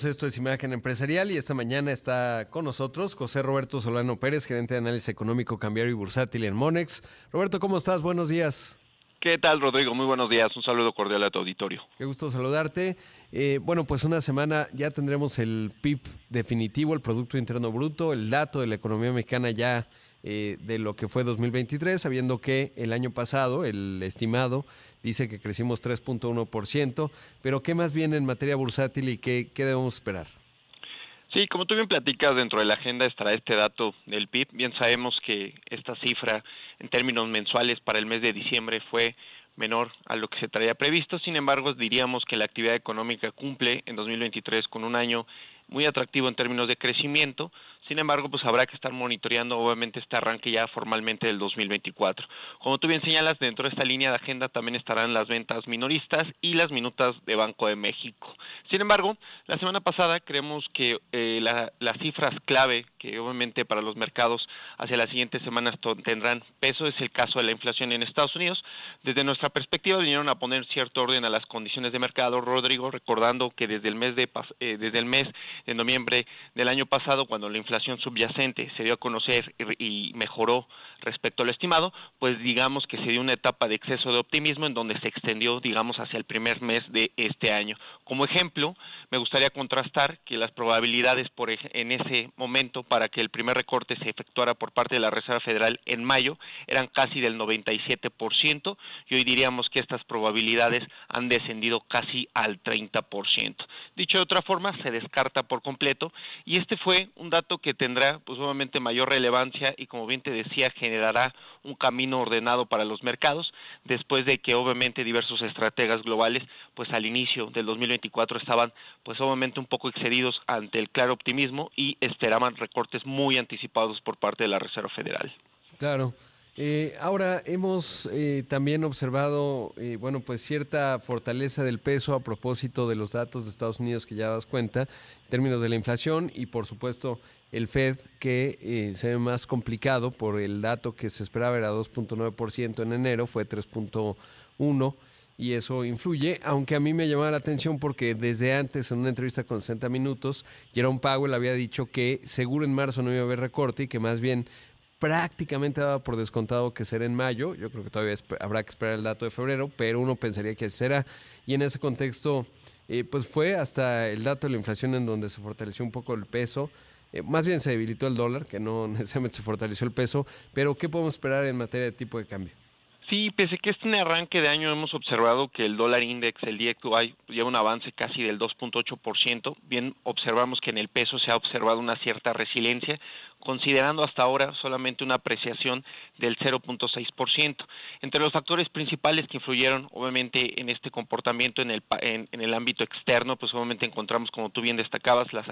Esto es Imagen Empresarial y esta mañana está con nosotros José Roberto Solano Pérez, gerente de análisis económico, cambiario y bursátil en Monex. Roberto, ¿cómo estás? Buenos días. ¿Qué tal, Rodrigo? Muy buenos días. Un saludo cordial a tu auditorio. Qué gusto saludarte. Bueno, pues una semana ya tendremos el PIB definitivo, el Producto Interno Bruto, el dato de la economía mexicana ya de lo que fue 2023, sabiendo que el año pasado, el estimado, dice que crecimos 3.1%, pero ¿qué más viene en materia bursátil y qué debemos esperar? Sí, como tú bien platicas, dentro de la agenda estará este dato del PIB. Bien sabemos que esta cifra en términos mensuales para el mes de diciembre fue menor a lo que se traía previsto. Sin embargo, diríamos que la actividad económica cumple en 2023 con un año muy atractivo en términos de crecimiento. Sin embargo, pues habrá que estar monitoreando obviamente este arranque ya formalmente del 2024. Como tú bien señalas, dentro de esta línea de agenda también estarán las ventas minoristas y las minutas de Banco de México. Sin embargo, la semana pasada creemos que las cifras clave que obviamente para los mercados hacia las siguientes semanas tendrán peso es el caso de la inflación en Estados Unidos. Desde nuestra perspectiva vinieron a poner cierto orden a las condiciones de mercado, Rodrigo, recordando que desde el mes de noviembre del año pasado, cuando la inflación subyacente se dio a conocer y mejoró respecto al estimado, pues digamos que se dio una etapa de exceso de optimismo en donde se extendió, digamos, hacia el primer mes de este año. Como ejemplo, me gustaría contrastar que las probabilidades en ese momento para que el primer recorte se efectuara por parte de la Reserva Federal en mayo eran casi del 97% y hoy diríamos que estas probabilidades han descendido casi al 30%. Dicho de otra forma, se descarta por completo y este fue un dato que tendrá pues obviamente mayor relevancia y como bien te decía generará un camino ordenado para los mercados después de que obviamente diversos estrategas globales pues al inicio del 2024 estaban pues obviamente un poco excedidos ante el claro optimismo y esperaban recortes muy anticipados por parte de la Reserva Federal. Claro. Ahora hemos también observado, bueno, pues cierta fortaleza del peso a propósito de los datos de Estados Unidos que ya das cuenta, en términos de la inflación y por supuesto el Fed que se ve más complicado por el dato que se esperaba era 2.9% en enero, fue 3.1% y eso influye, aunque a mí me llamaba la atención porque desde antes en una entrevista con 60 Minutos, Jerome Powell había dicho que seguro en marzo no iba a haber recorte y que más bien prácticamente daba por descontado que será en mayo. Yo creo que todavía habrá que esperar el dato de febrero, pero uno pensaría que así será. Y en ese contexto, pues fue hasta el dato de la inflación en donde se fortaleció un poco el peso. Más bien se debilitó el dólar, que no necesariamente se fortaleció el peso. Pero ¿qué podemos esperar en materia de tipo de cambio? Sí, pese que este arranque de año hemos observado que el dólar index, el DXY, lleva un avance casi del 2.8%, bien observamos que en el peso se ha observado una cierta resiliencia, considerando hasta ahora solamente una apreciación del 0.6%. Entre los factores principales que influyeron obviamente en este comportamiento en el ámbito externo, pues obviamente encontramos, como tú bien destacabas, la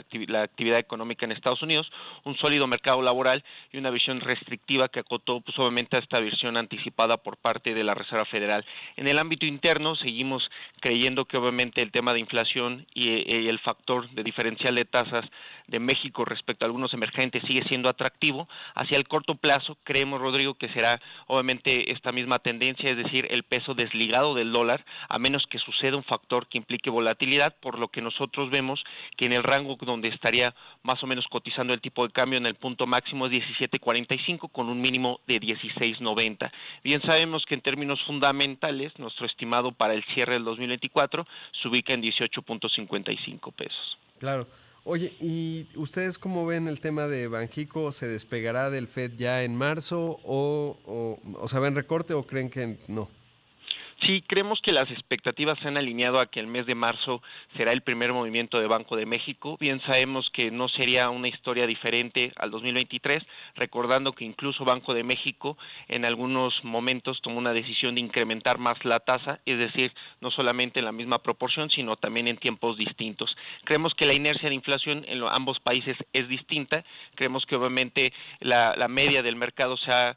actividad económica en Estados Unidos, un sólido mercado laboral y una visión restrictiva que acotó pues obviamente a esta visión anticipada por parte de la Reserva Federal. En el ámbito interno seguimos creyendo que obviamente el tema de inflación y el factor de diferencial de tasas de México respecto a algunos emergentes sigue siendo atractivo. Hacia el corto plazo creemos, Rodrigo, que será obviamente esta misma tendencia, es decir, el peso desligado del dólar, a menos que suceda un factor que implique volatilidad, por lo que nosotros vemos que en el rango donde estaría más o menos cotizando el tipo de cambio en el punto máximo es 17.45 con un mínimo de 16.90. Bien sabemos que en términos fundamentales nuestro estimado para el cierre del 2024 se ubica en 18.55 pesos. Claro. Oye, ¿y ustedes cómo ven el tema de Banjico? ¿Se despegará del Fed ya en marzo o sea, ven recorte o creen que no? Sí, creemos que las expectativas se han alineado a que el mes de marzo será el primer movimiento de Banco de México. Bien sabemos que no sería una historia diferente al 2023, recordando que incluso Banco de México en algunos momentos tomó una decisión de incrementar más la tasa, es decir, no solamente en la misma proporción, sino también en tiempos distintos. Creemos que la inercia de inflación en ambos países es distinta. Creemos que obviamente la media del mercado se ha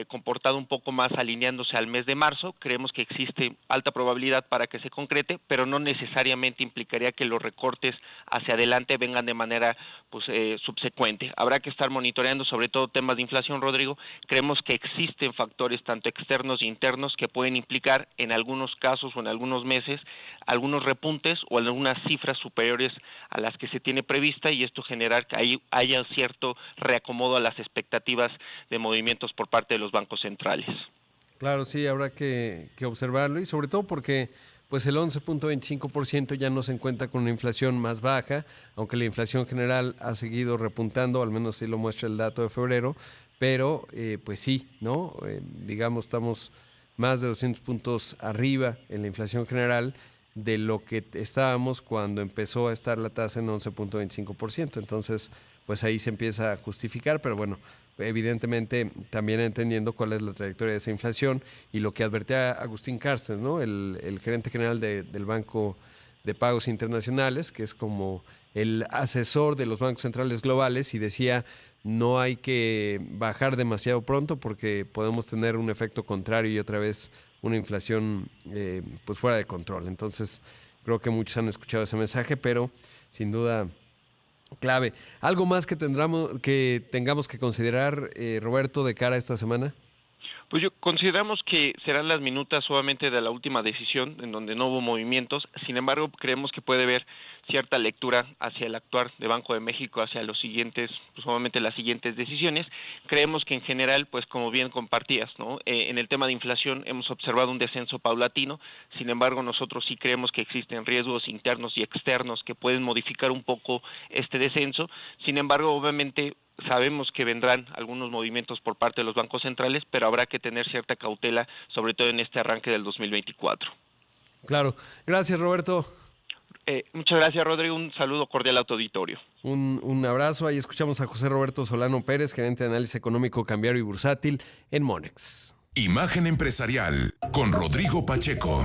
comportado un poco más alineándose al mes de marzo. Creemos que existe alta probabilidad para que se concrete, pero no necesariamente implicaría que los recortes hacia adelante vengan de manera subsecuente. Habrá que estar monitoreando sobre todo temas de inflación, Rodrigo. Creemos que existen factores tanto externos e internos que pueden implicar en algunos casos o en algunos meses algunos repuntes o algunas cifras superiores a las que se tiene prevista, y esto generar que haya cierto reacomodo a las expectativas de movimientos por parte de los bancos centrales. Claro, sí, habrá que observarlo, y sobre todo porque pues el 11.25% ya no se encuentra con una inflación más baja, aunque la inflación general ha seguido repuntando, al menos así lo muestra el dato de febrero, pero pues sí, ¿no? Digamos, estamos más de 200 puntos arriba en la inflación general de lo que estábamos cuando empezó a estar la tasa en 11.25%. Entonces, pues ahí se empieza a justificar, pero bueno, evidentemente también entendiendo cuál es la trayectoria de esa inflación y lo que advertía Agustín Carstens, ¿no? El gerente general del Banco de Pagos Internacionales, que es como el asesor de los bancos centrales globales, y decía: no hay que bajar demasiado pronto porque podemos tener un efecto contrario y otra vez una inflación pues fuera de control. Entonces creo que muchos han escuchado ese mensaje, pero sin duda clave. ¿Algo más que tengamos que considerar, Roberto, de cara a esta semana? Pues consideramos que serán las minutas solamente de la última decisión, en donde no hubo movimientos. Sin embargo, creemos que puede haber cierta lectura hacia el actuar de Banco de México, hacia los siguientes, pues solamente las siguientes decisiones. Creemos que en general, pues como bien compartías, ¿no? En el tema de inflación hemos observado un descenso paulatino. Sin embargo, nosotros sí creemos que existen riesgos internos y externos que pueden modificar un poco este descenso. Sin embargo, obviamente, sabemos que vendrán algunos movimientos por parte de los bancos centrales, pero habrá que tener cierta cautela, sobre todo en este arranque del 2024. Claro. Gracias, Roberto. Muchas gracias, Rodrigo. Un saludo cordial a tu auditorio. Un abrazo. Ahí escuchamos a José Roberto Solano Pérez, gerente de análisis económico, cambiario y bursátil en Monex. Imagen empresarial con Rodrigo Pacheco.